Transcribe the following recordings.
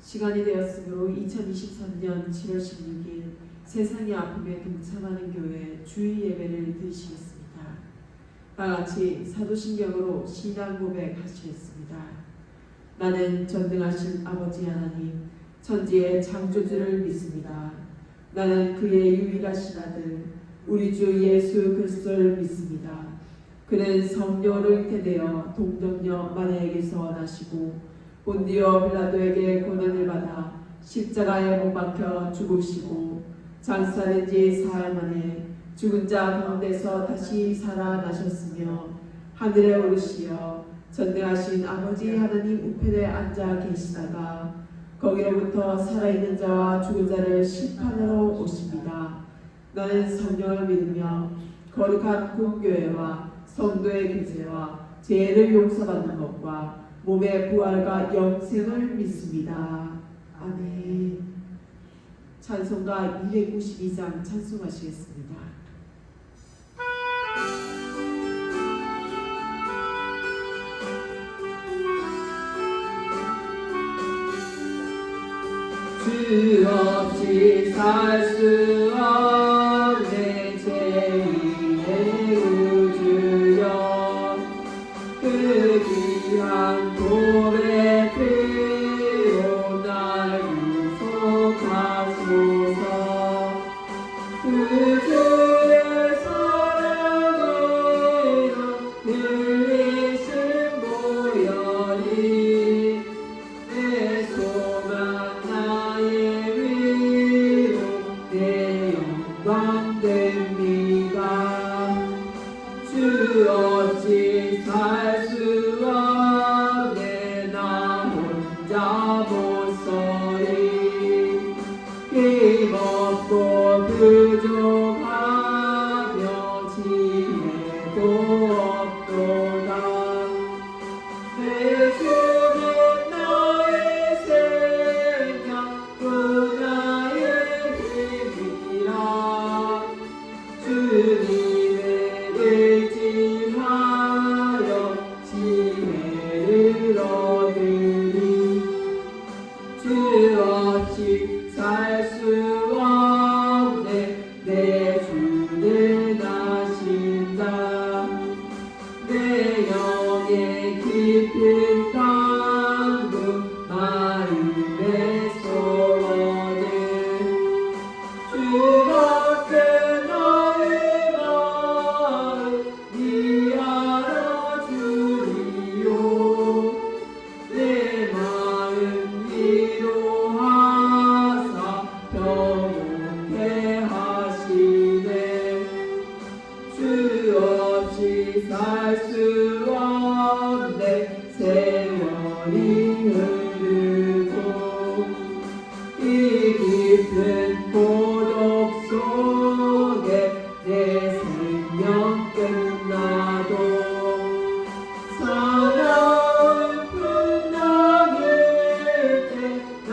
시간이 되었으므로 2023년 7월 16일 세상의 아픔에 동참하는 교회 주일 예배를 드리시겠습니다. 다같이 사도신경으로 신앙 고백하시겠습니다. 나는 전능하신 아버지 하나님 천지의 창조주를 믿습니다. 나는 그의 유일하신 아들 우리 주 예수 그리스도를 믿습니다. 그는 성령으로 잉태되어 동정녀 마리아에게서 나시고 본디오 빌라도에게 고난을 받아 십자가에 못 박혀 죽으시고 장사된 지 사흘 만에 죽은 자 가운데서 다시 살아나셨으며 하늘에 오르시어 전능하신 아버지 하나님 우편에 앉아 계시다가 거기로부터 살아있는 자와 죽은 자를 심판하러 오십니다. 나는 성령을 믿으며 거룩한 공교회와 성도의 교제와 죄를 용서받는 것과 몸의 부활과 영생을 믿습니다. 아멘. 찬송가 292장 찬송하시겠습니다. 주 없이 살 수 없네 제2의 우주여 그 귀한 도의 피로 날 구속하소서 그 주의 사랑으로 늘리신 보혈이 내 소망 나의 위로 내 영광 됩니다. 주 없이 살 수 없네 나 혼자 못 서리 힘없고 부족하며 지혜도 없도다 내 주는 나의 생명 또 나의 힘이라 주님의 의지하여 지혜를 얻으리 주 없이 살 수 없네 내 주는 아신다 내 영의 깊은 강도 마음의 소원을 주밖에 나의 마음 니 알아주리요 내 마음 위로하사 평온케 하시네 주 없이 살 수 없네 세월이 흐르고 이 깊은 고독 속에 내 생명 끝나도 사나운 풍랑일 때 날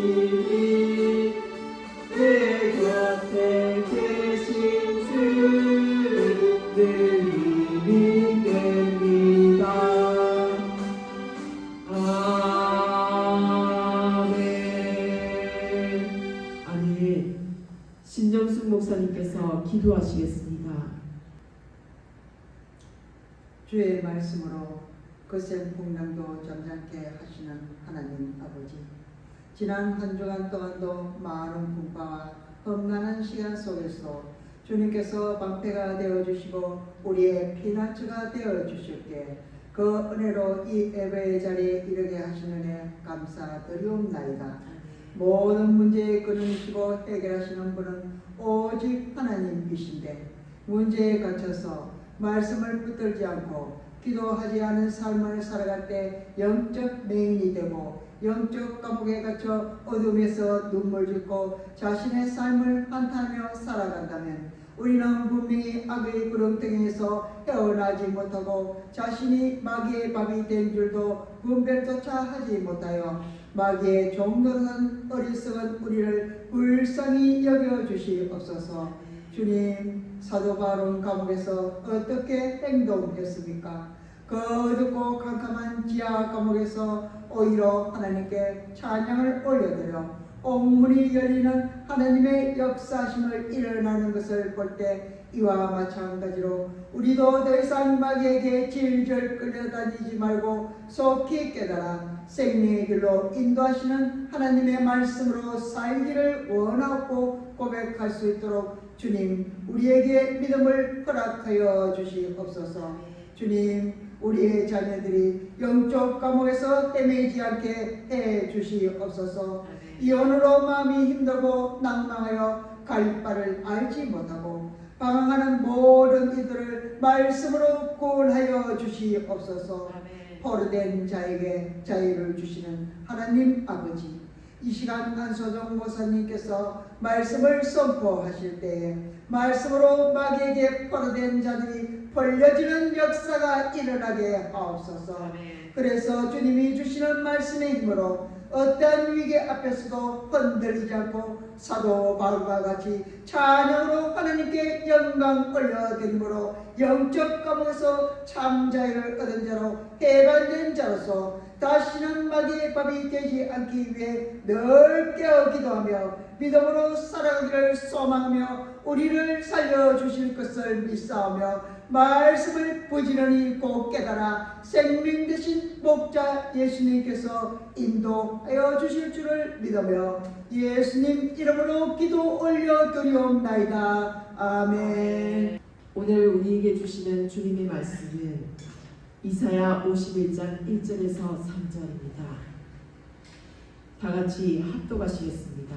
지켜주시니 내 곁에 계신 주를 늘 힘이 됩니다. 아멘. 아멘. 신정숙 목사님께서 기도하시겠습니다. 주의 말씀으로 거센 풍랑도 잠잠케 하시는 하나님 아버지, 지난 한 주간 동안도 많은 풍파와 험난한 시간 속에서 주님께서 방패가 되어주시고 우리의 피난처가 되어주실게 그 은혜로 이 예배의 자리에 이르게 하시는 감사드리옵나이다. 모든 문제의 근원이시고 해결하시는 분은 오직 하나님이신데 문제에 갇혀서 말씀을 붙들지 않고 기도하지 않은 삶을 살아갈 때 영적 맹인이 되고 영적 감옥에 갇혀 어둠에서 눈물 짓고 자신의 삶을 한탄하며 살아간다면 우리는 분명히 악의 구렁텅이에서 헤어나지 못하고 자신이 마귀의 밥이 된 줄도 분별조차 하지 못하여 마귀의 종노릇한 어리석은 우리를 불쌍히 여겨주시옵소서. 주님, 사도 바론 감옥에서 어떻게 행동했습니까? 그 어둡고 캄캄한 지하 감옥에서 오히려 하나님께 찬양을 올려드려 옥문이 열리는 하나님의 역사심을 일어나는 것을 볼 때 이와 마찬가지로 우리도 더 이상 마귀에게 질질 끌려다니지 말고 속히 깨달아 생명의 길로 인도하시는 하나님의 말씀으로 살기를 원하고 고백할 수 있도록 주님 우리에게 믿음을 허락하여 주시옵소서. 주님 우리의 자녀들이 영적 감옥에서 헤매지 않게 해 주시옵소서. 이혼으로 마음이 힘들고 낭망하여 갈 바를 알지 못하고 방황하는 모든 이들을 말씀으로 구원하여 주시옵소서. 포로된 자에게 자유를 주시는 하나님 아버지, 이 시간 안소정 목사님께서 말씀을 선포하실 때에 말씀으로 마귀에게 포로된 자들이 벌려지는 역사가 일어나게 하옵소서. 그래서 주님이 주시는 말씀의 힘으로 어떠한 위기 앞에서도 흔들리지 않고 사도 바울과 같이 찬양으로 하나님께 영광 올려드림으로 영적 감옥에서 참 자유를 얻은 자로 해방된 자로서 다시는 마귀의 밥이 되지 않기 위해 늘 깨어 기도하며 믿음으로 살아가기를 소망하며 우리를 살려주실 것을 믿사오며 말씀을 부지런히 꼭 깨달아 생명 되신 목자 예수님께서 인도하여 주실 줄을 믿으며 예수님 이름으로 기도 올려드리옵나이다. 아멘. 오늘 우리에게 주시는 주님의 말씀은 이사야 51장 1절에서 3절입니다. 다 같이 합독하시겠습니다.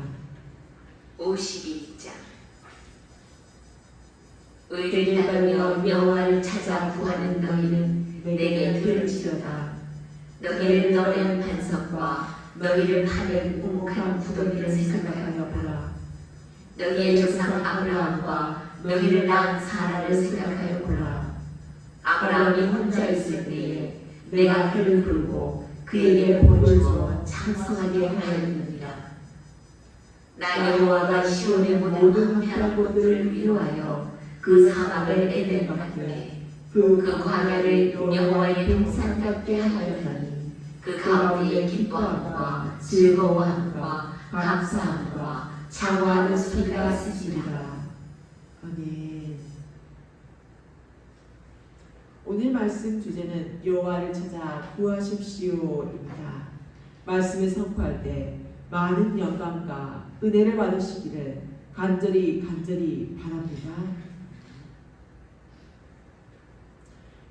52장 의를 따르며 여호와를 찾아 구하는 너희는 내게 들을지어다. 너희를 너의 반석과 너희를 파는 웅한 구덩이를 생각하여 보라. 너희의 조상 아브라함과 너희를 낳은 사라를 생각하여 보라. 아브라함이 혼자 있을 때에 내가 그를 부르고 그에게 복을 주어 창성하게 하였느니라. 나 여호와가 시온의 모든 황폐한 곳들을 위로하여 그 사막을 에덴 같게 그 광야를 여호와의 동산 같게 하였나니 그 가운데에 기뻐함과 즐거워함과 감사함과 장화하는 소리가 있으리라. 아멘. 오늘 말씀 주제는 여호와를 찾아 구하십시오입니다. 말씀을 선포할 때 많은 영감과 은혜를 받으시기를 간절히 바랍니다.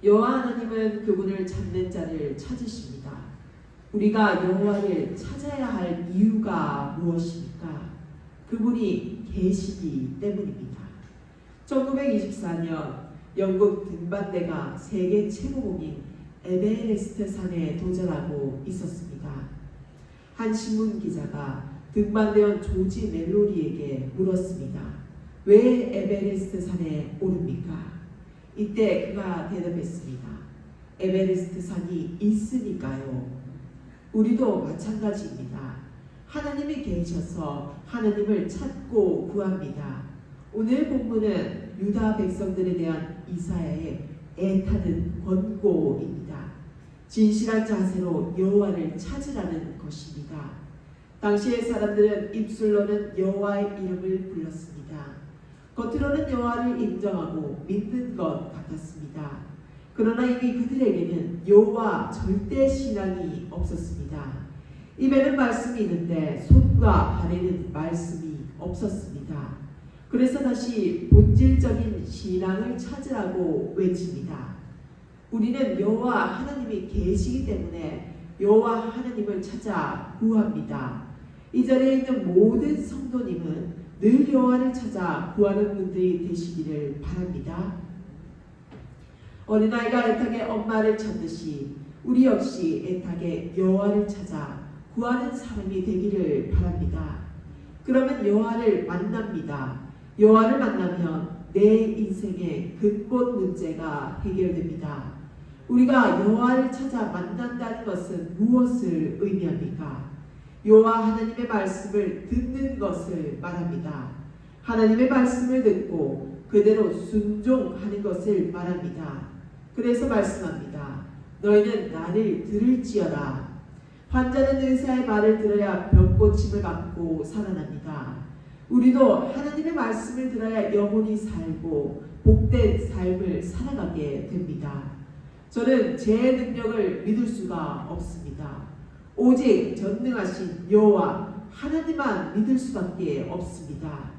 여호와 하나님은 그분을 찾는 자를 찾으십니다. 우리가 여호와를 찾아야 할 이유가 무엇입니까? 그분이 계시기 때문입니다. 1924년 영국 등반대가 세계 최고봉인 에베레스트 산에 도전하고 있었습니다. 한 신문 기자가 등반대원 조지 멜로리에게 물었습니다. 왜 에베레스트 산에 오릅니까? 이때 그가 대답했습니다. 에베레스트 산이 있으니까요. 우리도 마찬가지입니다. 하나님이 계셔서 하나님을 찾고 구합니다. 오늘 본문은 유다 백성들에 대한 이사야의 애타는 권고입니다. 진실한 자세로 여호와를 찾으라는 것입니다. 당시의 사람들은 입술로는 여호와의 이름을 불렀습니다. 겉으로는 여호와를 인정하고 믿는 것 같았습니다. 그러나 이미 그들에게는 여호와 절대 신앙이 없었습니다. 입에는 말씀이 있는데 손과 발에는 말씀이 없었습니다. 그래서 다시 본질적인 신앙을 찾으라고 외칩니다. 우리는 여호와 하나님이 계시기 때문에 여호와 하나님을 찾아 구합니다. 이 자리에 있는 모든 성도님은 늘 여호와를 찾아 구하는 분들이 되시기를 바랍니다. 어린아이가 애타게 엄마를 찾듯이 우리 역시 애타게 여호와를 찾아 구하는 사람이 되기를 바랍니다. 그러면 여호와를 만납니다. 여호와를 만나면 내 인생의 근본 문제가 해결됩니다. 우리가 여호와를 찾아 만난다는 것은 무엇을 의미합니까? 여호와 하나님의 말씀을 듣는 것을 말합니다. 하나님의 말씀을 듣고 그대로 순종하는 것을 말합니다. 그래서 말씀합니다. 너희는 나를 들을지어다. 환자는 의사의 말을 들어야 병고침을 받고 살아납니다. 우리도 하나님의 말씀을 들어야 영혼이 살고 복된 삶을 살아가게 됩니다. 저는 제 능력을 믿을 수가 없습니다. 오직 전능하신 여호와 하나님만 믿을 수밖에 없습니다.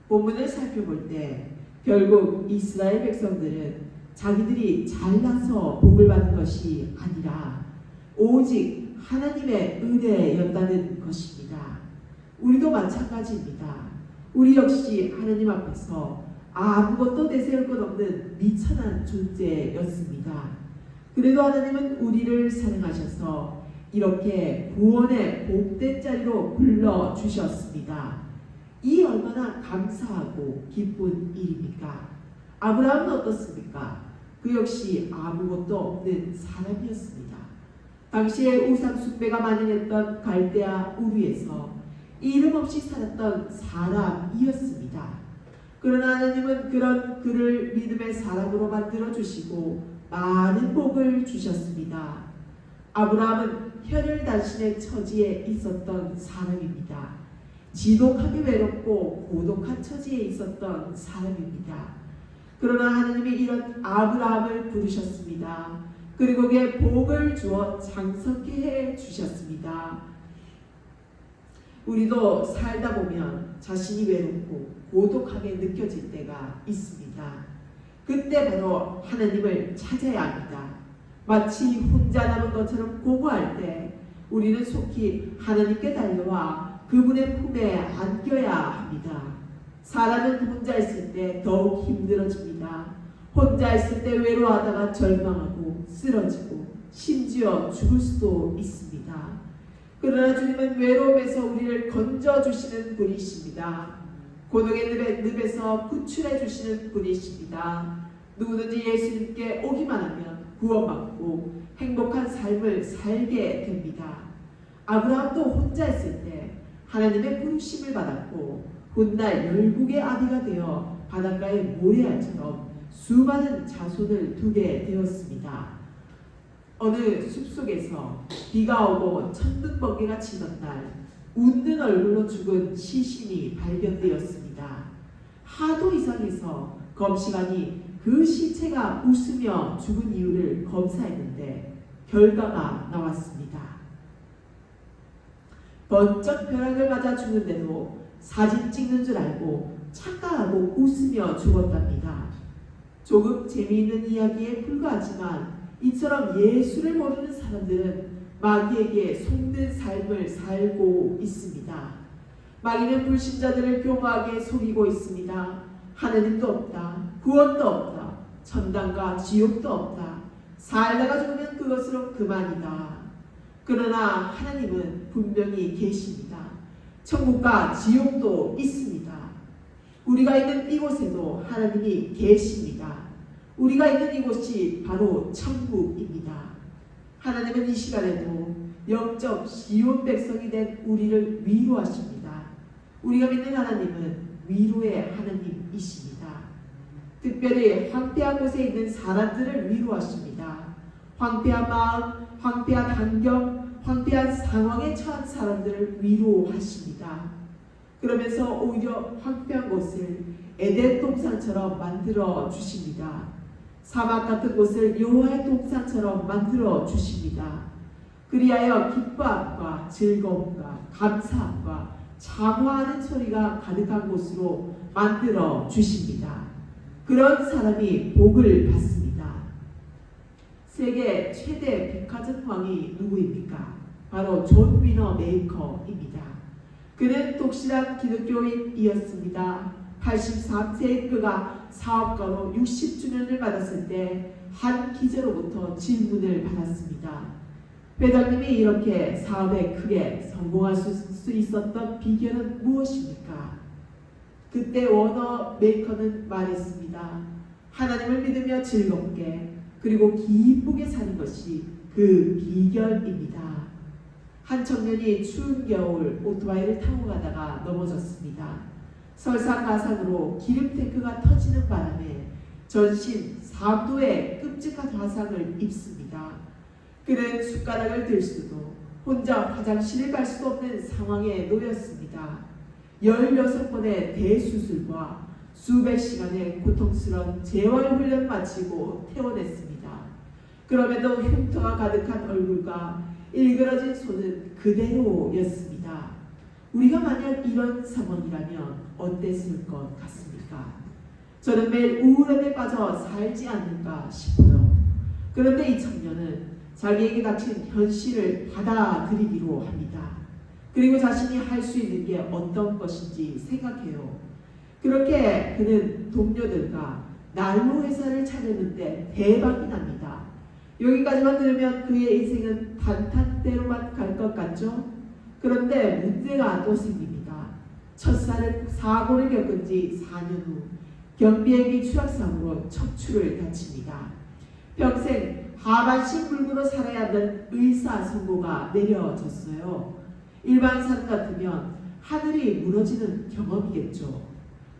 본문을 살펴볼 때 결국 이스라엘 백성들은 자기들이 잘나서 복을 받은 것이 아니라 오직 하나님의 은혜였다는 것입니다. 우리도 마찬가지입니다. 우리 역시 하나님 앞에서 아무것도 내세울 것 없는 미천한 존재였습니다. 그래도 하나님은 우리를 사랑하셔서 이렇게 구원의 복된 자리로 불러주셨습니다. 이 얼마나 감사하고 기쁜 일입니까? 아브라함은 어떻습니까? 그 역시 아무것도 없는 사람이었습니다. 당시에 우상 숭배가 만연했던 갈대아 우르에서 이름 없이 살았던 사람이었습니다. 그러나 하나님은 그를 믿음의 사람으로 만들어 주시고 많은 복을 주셨습니다. 아브라함은 혈혈단신의 처지에 있었던 사람입니다. 지독하게 외롭고 고독한 처지에 있었던 사람입니다. 그러나 하나님이 이런 아브라함을 부르셨습니다. 그리고 그에게 복을 주어 장성케 해 주셨습니다. 우리도 살다 보면 자신이 외롭고 고독하게 느껴질 때가 있습니다. 그때 바로 하나님을 찾아야 합니다. 마치 혼자 남은 것처럼 공허할 때 우리는 속히 하나님께 달려와 그분의 품에 안겨야 합니다. 사람은 혼자 있을 때 더욱 힘들어집니다. 혼자 있을 때 외로워하다가 절망하고 쓰러지고 심지어 죽을 수도 있습니다. 그러나 주님은 외로움에서 우리를 건져주시는 분이십니다. 고독의 늪에서 구출해 주시는 분이십니다. 누구든지 예수님께 오기만 하면 구원받고 행복한 삶을 살게 됩니다. 아브라함도 혼자 있을 때 하나님의 부르심을 받았고 훗날 열국의 아비가 되어 바닷가의 모래알처럼 수많은 자손을 두게 되었습니다. 어느 숲속에서 비가 오고 천둥번개가 치던 날 웃는 얼굴로 죽은 시신이 발견되었습니다. 하도 이상해서 검시관이 그 시체가 웃으며 죽은 이유를 검사했는데 결과가 나왔습니다. 번쩍 벼락을 맞아 죽는데도 사진 찍는 줄 알고 착각하고 웃으며 죽었답니다. 조금 재미있는 이야기에 불과하지만 이처럼 예수를 모르는 사람들은 마귀에게 속는 삶을 살고 있습니다. 마귀는 불신자들을 교묘하게 속이고 있습니다. 하나님도 없다, 구원도 없다, 천당과 지옥도 없다, 살다가 죽으면 그것으로 그만이다. 그러나 하나님은 분명히 계십니다. 천국과 지옥도 있습니다. 우리가 있는 이곳에도 하나님이 계십니다. 우리가 있는 이곳이 바로 천국입니다. 하나님은 이 시간에도 영적 시온 백성이 된 우리를 위로하십니다. 우리가 믿는 하나님은 위로의 하나님이십니다. 특별히 황폐한 곳에 있는 사람들을 위로하십니다. 황폐한 마음, 황폐한 환경, 황폐한 상황에 처한 사람들을 위로하십니다. 그러면서 오히려 황폐한 곳을 에덴 동산처럼 만들어 주십니다. 사막 같은 곳을 여호와의 동산처럼 만들어 주십니다. 그리하여 기뻐함과 즐거움과 감사함과 장화하는 소리가 가득한 곳으로 만들어 주십니다. 그런 사람이 복을 받습니다. 세계 최대 백화점 왕이 누구입니까? 바로 존 위너 메이커입니다. 그는 독실한 기독교인이었습니다. 83세의 그가 사업가로 60주년을 받았을 때 한 기자로부터 질문을 받았습니다. 회장님이 이렇게 사업에 크게 성공할 수 있었던 비결은 무엇입니까? 그때 워너 메이커는 말했습니다. 하나님을 믿으며 즐겁게 그리고 기쁘게 사는 것이 그 비결입니다. 한 청년이 추운 겨울 오토바이를 타고 가다가 넘어졌습니다. 설상가상으로 기름 탱크가 터지는 바람에 전신 3도의 끔찍한 화상을 입습니다. 그는 숟가락을 들 수도 혼자 화장실을 갈 수 없는 상황에 놓였습니다. 16번의 대수술과 수백 시간의 고통스러운 재활훈련 마치고 퇴원했습니다. 그럼에도 흉터가 가득한 얼굴과 일그러진 손은 그대로였습니다. 우리가 만약 이런 상황이라면 어땠을 것 같습니까? 저는 매일 우울함에 빠져 살지 않는가 싶어요. 그런데 이 청년은 자기에게 닥친 현실을 받아들이기로 합니다. 그리고 자신이 할 수 있는 게 어떤 것인지 생각해요. 그렇게 그는 동료들과 난로 회사를 차렸는데 대박이 납니다. 여기까지만 들으면 그의 인생은 단탄대로만 갈 것 같죠? 그런데 문제가 또 생깁니다. 첫사는 사고를 겪은 지 4년 후 경비행기 추락사고로 척추를 다칩니다. 평생 하반신 불구로 살아야 하는 의사 선고가 내려졌어요. 일반 사람 같으면 하늘이 무너지는 경험이겠죠.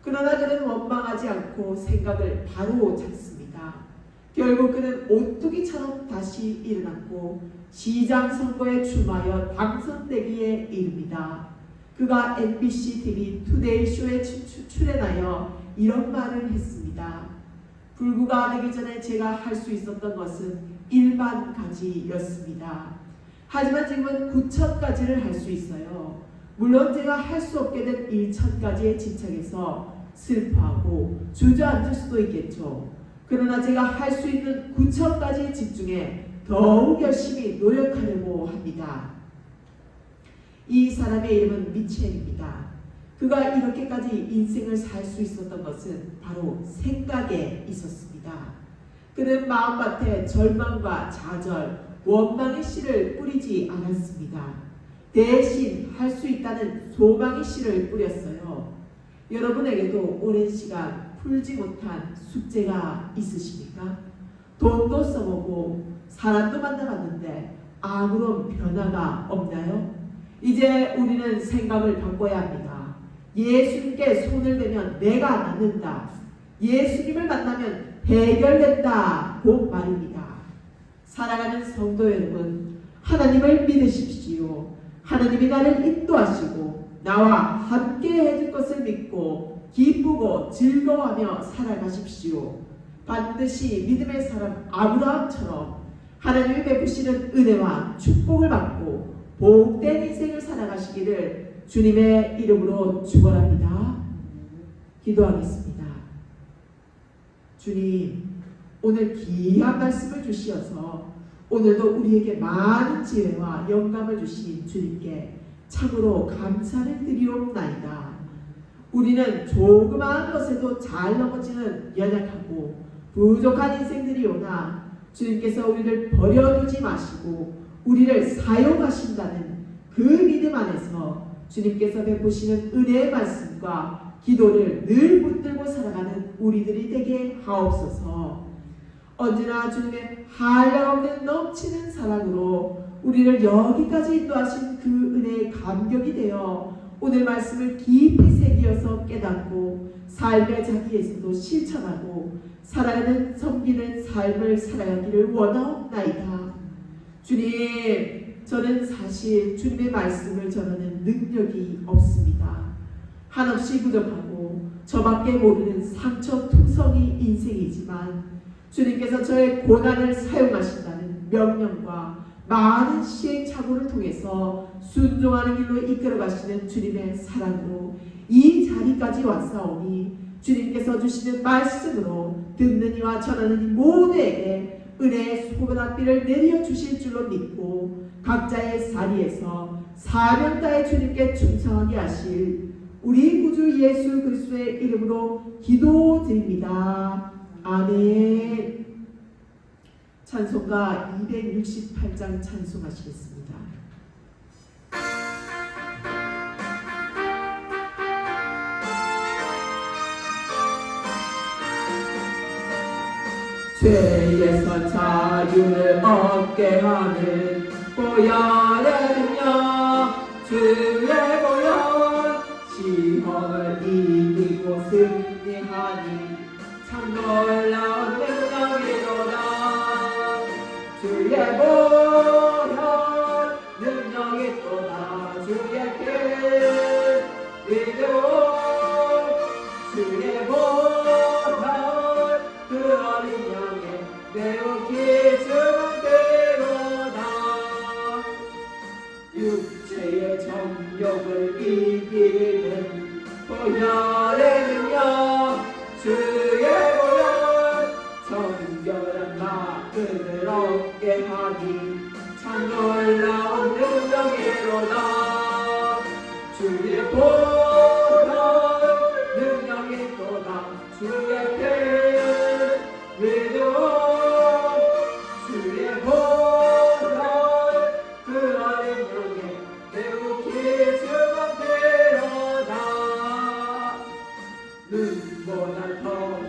그러나 그는 원망하지 않고 생각을 바로 잡습니다. 결국 그는 오뚜기처럼 다시 일어났고 시장 선거에 출마하여 당선되기에 이릅니다. 그가 MBC TV 투데이쇼에 출연하여 이런 말을 했습니다. 불구가 되기 전에 제가 할 수 있었던 것은 1만 가지였습니다. 하지만 지금은 9,000가지를 할 수 있어요. 물론 제가 할 수 없게 된 1,000가지에 집착해서 슬퍼하고 주저앉을 수도 있겠죠. 그러나 제가 할 수 있는 9,000가지에 집중해 더욱 열심히 노력하려고 합니다. 이 사람의 이름은 미첼입니다. 그가 이렇게까지 인생을 살 수 있었던 것은 바로 생각에 있었습니다. 그는 마음밭에 절망과 좌절, 원망의 씨를 뿌리지 않았습니다. 대신 할 수 있다는 소망의 씨를 뿌렸어요. 여러분에게도 오랜 시간 풀지 못한 숙제가 있으십니까? 돈도 써보고 사람도 만나봤는데 아무런 변화가 없나요? 이제 우리는 생각을 바꿔야 합니다. 예수님께 손을 대면 내가 낫는다. 예수님을 만나면 해결된다고 말입니다. 사랑하는 성도 여러분, 하나님을 믿으십시오. 하나님이 나를 인도하시고 나와 함께 해줄 것을 믿고 기쁘고 즐거워하며 살아가십시오. 반드시 믿음의 사람 아브라함처럼 하나님이 베푸시는 은혜와 축복을 받고 복된 인생을 살아가시기를 주님의 이름으로 축원합니다. 기도하겠습니다. 주님, 오늘 귀한 말씀을 주시어서 오늘도 우리에게 많은 지혜와 영감을 주신 주님께 참으로 감사를 드리옵나이다. 우리는 조그마한 것에도 잘 넘어지는 연약하고 부족한 인생들이오나 주님께서 우리를 버려두지 마시고 우리를 사용하신다는 그 믿음 안에서 주님께서 베푸시는 은혜의 말씀과 기도를 늘 붙들고 살아가는 우리들이 되게 하옵소서. 언제나 주님의 한량없는 넘치는 사랑으로 우리를 여기까지 인도하신 그 은혜의 감격이 되어 오늘 말씀을 깊이 새기어서 깨닫고 삶의 자기에서도 실천하고 살아가는 섬기는 삶을 살아가기를 원하옵나이다. 주님, 저는 사실 주님의 말씀을 전하는 능력이 없습니다. 한없이 부족하고 저밖에 모르는 상처투성이 인생이지만 주님께서 저의 고난을 사용하신다는 명령과 많은 시행착오를 통해서 순종하는 길로 이끌어 가시는 주님의 사랑으로 이 자리까지 왔사오니 주님께서 주시는 말씀으로 듣는 이와 전하는 이 모두에게 은혜의 소변학비를 내려주실 줄로 믿고 각자의 자리에서 사명다의 주님께 충성하게 하실 우리 구주 예수 그리스도의 이름으로 기도드립니다. 아멘. 찬송가 268장 찬송하시겠습니다. 죄에서 자유를 얻게 하는 보혈은요 주의 보혈 시험을 이기고 승리하니 참 놀라운 능력이로다. 주의 보혈 능력 육체의 정욕을 이기는 보혈의 능력 주의 보혈 정결한 마음을 얻게 하니 참 놀라운 능력이로다 주의 보혈 능력이로다 주의 피 믿어 주의 보혈 그 어린 영에 매우 기중한 피로다 눈보다 더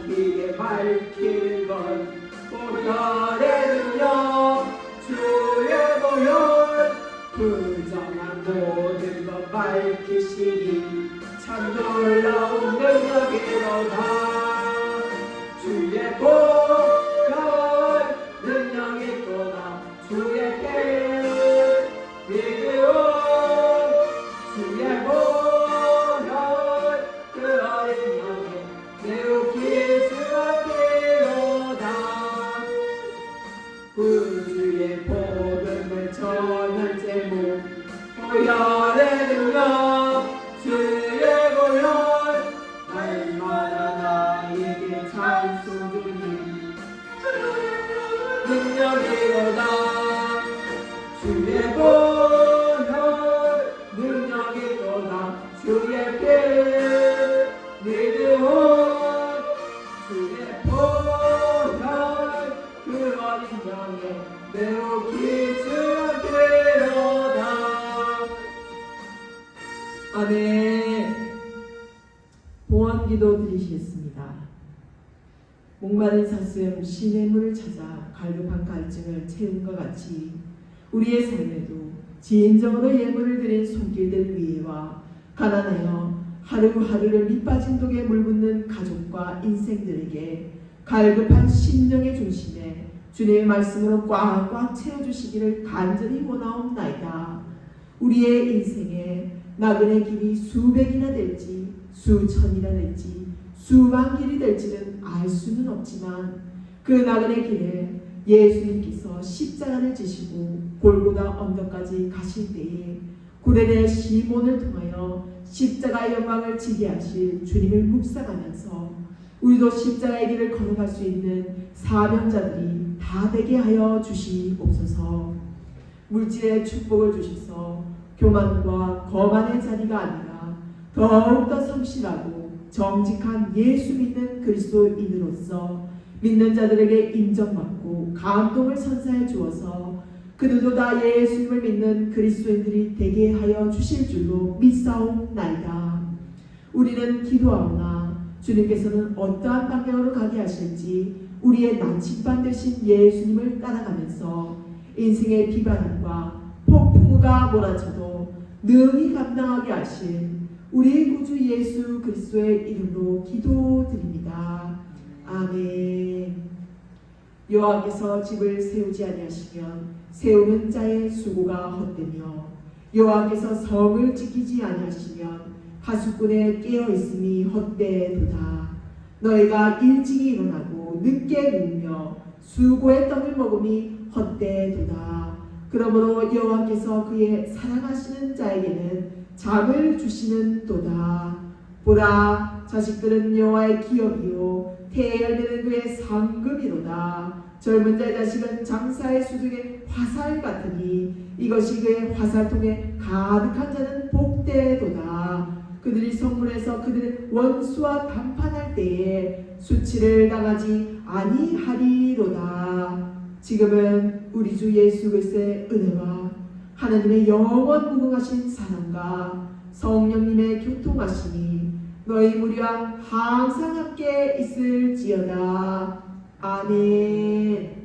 희게 밝히는 건 보혈의 능력 주의 보혈 부정한 모든 것 밝히시니 참 놀라운 능력이로다 주의 보혈 능력이로다 주의 피 믿어 주의 보혈 그 어린 영에 매우 기중한 피로다 구주의 복음을 전할 제목 보혈의 능력 주의 보혈 날마다 나에게 찬송 주님 능력이로다 주의 보혈 능력이로다 주의 피 믿어 주의 보혈 그 어린 양에 매우 기중한 피로다 아멘. 봉헌기도 드리시겠습니다. 목마른 사슴 시냇물을 찾아 갈급한 갈증을 채운과 같이 우리의 삶에도 진정으로 예물을 드린 손길들 위에와 가난하여 하루하루를 밑빠진 독에 물붓는 가족과 인생들에게 갈급한 심령의 중심에 주님의 말씀으로 꽉꽉 채워주시기를 간절히 원하옵나이다. 우리의 인생에 나그네 길이 수백이나 될지 수천이나 될지 수만 길이 될지는 알 수는 없지만 그 나그네 길에 예수님께서 십자가를 지시고 골고다 언덕까지 가실 때에 구레네 시몬을 통하여 십자가의 영광을 지게 하실 주님을 묵상하면서 우리도 십자가의 길을 걸어갈 수 있는 사명자들이 다 되게 하여 주시옵소서. 물질의 축복을 주셔서 교만과 거만의 자리가 아니라 더욱더 성실하고 정직한 예수 믿는 그리스도인으로서 믿는 자들에게 인정받고 감동을 선사해 주어서 그들도 다 예수님을 믿는 그리스도인들이 되게 하여 주실 줄로 믿사옵나이다. 우리는 기도하오나 주님께서는 어떠한 방향으로 가게 하실지 우리의 나침반 되신 예수님을 따라가면서 인생의 비바람과 폭풍우가 몰아쳐도 능히 감당하게 하신 우리 구주 예수 그리스도의 이름으로 기도드립니다. 아멘. 여호와께서 집을 세우지 아니하시면 세우는 자의 수고가 헛되며 여호와께서 성을 지키지 아니하시면 하수꾼의 깨어있음이 헛되도다. 너희가 일찍이 일어나고 늦게 누우며 수고의 떡을 먹음이 헛되도다. 그러므로 여호와께서 그의 사랑하시는 자에게는 잠을 주시는도다. 보라, 자식들은 여호와의 기업이요 태의 열매는 그의 상급이로다. 젊은 자의 자식은 장사의 수중에 화살 같으니 이것이 그의 화살통에 가득한 자는 복되도다. 그들이 성문에서 그들의 원수와談판할 때에 수치를 당하지 아니하리로다. 지금은 우리 주 예수 그리스도의 은혜와 하나님의 영원 무궁하신 사랑과 성령님의 교통하심이 너희 무리와 항상 함께 있을지어다. 아멘.